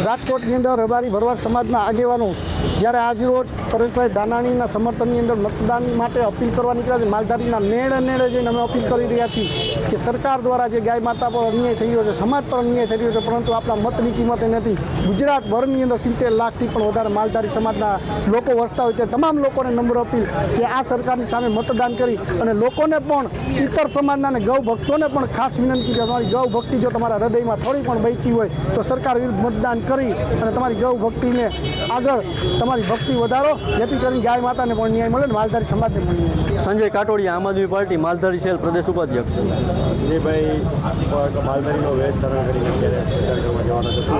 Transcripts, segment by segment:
રાજકોટની અંદર રબારી ભરવાડ સમાજના આગેવાનો જ્યારે આજરોજ પરેશભાઈ ધાનાણીના સમર્થનની અંદર મતદાન માટે અપીલ કરવા નીકળ્યા છે, માલધારીના નેડે જઈને અમે અપીલ કરી રહ્યા છીએ કે સરકાર દ્વારા જે ગાય માતા પર અન્યાય થઈ રહ્યો છે, સમાજ પર અન્યાય થઈ રહ્યો છે, પરંતુ આપણા મતની કિંમત નથી. ગુજરાતભરની અંદર 70 લાખથી પણ વધારે માલધારી સમાજના લોકો વસતા હોય તે તમામ લોકોને નમ્ર અપીલ કે આ સરકારની સામે મતદાન કરી અને લોકોને પણ ઇતર સમાજના અને ગૌ ભક્તોને પણ ખાસ વિનંતી કે તમારી ગૌ ભક્તિ જો તમારા હૃદયમાં થોડી પણ બચી હોય તો સરકાર વિરુદ્ધ મતદાન કરી અને તમારી ગૌ ભક્તિને આગળ તમારી ભક્તિ વધારો, જેથી કરીને ગાય માતાને પણ ન્યાય મળે અને માલધારી સમાજને પણ ન્યાય. સંજય કાટોડિયા, આમ આદમી પાર્ટી માલધારી સેલ પ્રદેશ ઉપાધ્યક્ષ. સંજયભાઈ, માલધારીનો વેશ ધારણ કરીને પ્રચાર કરવા જવાના છો?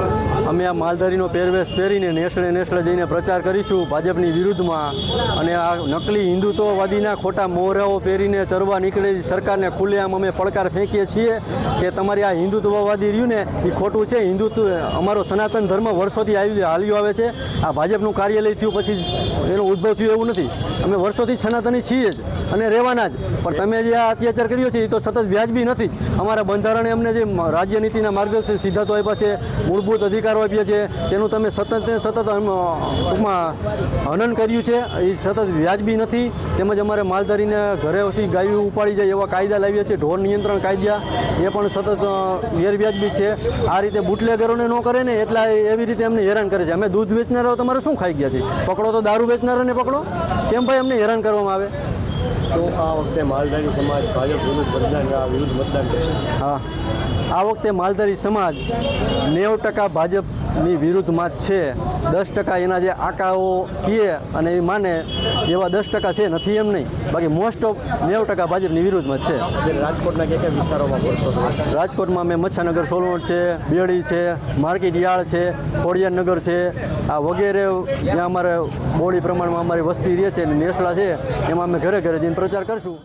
અમે આ માલધારીનો પહેરવેશ પહેરીને નેસડે જઈને પ્રચાર કરીશું ભાજપની વિરુદ્ધમાં, અને આ નકલી હિન્દુત્વવાદીના ખોટા મોહરાઓ પહેરીને ચરવા નીકળેલી સરકારને ખુલ્લેઆમ અમે પડકાર ફેંકીએ છીએ કે તમારી આ હિન્દુત્વવાદી રહ્યું ને એ ખોટું છે. હિન્દુત્વ અમારો સનાતન ધર્મ વર્ષોથી હાલ્યો આવે છે. આ ભાજપનું કાર્યાલય થયું પછી એનો ઉદ્ભવ થયો એવું નથી. અમે વર્ષોથી સનાતની છીએ જ અને રહેવાના જ, પણ તમે જે આ અત્યાચાર કર્યો છે એ તો સતત વ્યાજબી નથી. અમારા બંધારણે અમને જે રાજ્યનીતિના માર્ગદર્શક સિદ્ધાંતો આપ્યા છે, મૂળભૂત અધિકારો આપ્યા છે, તેનું તમે સતત ટૂંકમાં હનન કર્યું છે, એ સતત વ્યાજબી નથી. તેમજ અમારે માલધારીને ઘરેથી ગાયું ઉપાડી જાય એવા કાયદા લાવ્યા છે, ઢોર નિયંત્રણ કાયદા, એ પણ સતત ગેરવ્યાજબી છે. આ રીતે બુટલેગરોને ન કરે ને એટલા એવી રીતે અમને હેરાન કરે છે. અમે દૂધ વેચનારાઓ તમારે શું ખાઈ ગયા છે? પકડો તો દારૂ વેચનારાને પકડો. કેમ ભાઈ અમને હેરાન કરવામાં આવે? તો આ વખતે માલધારી સમાજ ભાજપ વિરુદ્ધ મતદાન કરશે? હા, આ વખતે માલધારી સમાજ 90% ભાજપની વિરુદ્ધમાં જ છે. 10% એના જે આંકાઓ કહે અને એ માને એવા 10% છે, નથી એમ નહીં. બાકી મોસ્ટ ઓફ 90% ભાજપની વિરુદ્ધમાં જ છે. રાજકોટના કયા કયા વિસ્તારોમાં પડશો? રાજકોટમાં અમે મચ્છાનગર, સોલવણ છે, બેડી છે, માર્કેટ યાર્ડ છે, ખોડિયારનગર છે, આ વગેરે જ્યાં અમારે બોડી પ્રમાણમાં અમારી વસ્તી રહે છે અને નેસડા છે, એમાં અમે ઘરે જઈને પ્રચાર કરશું.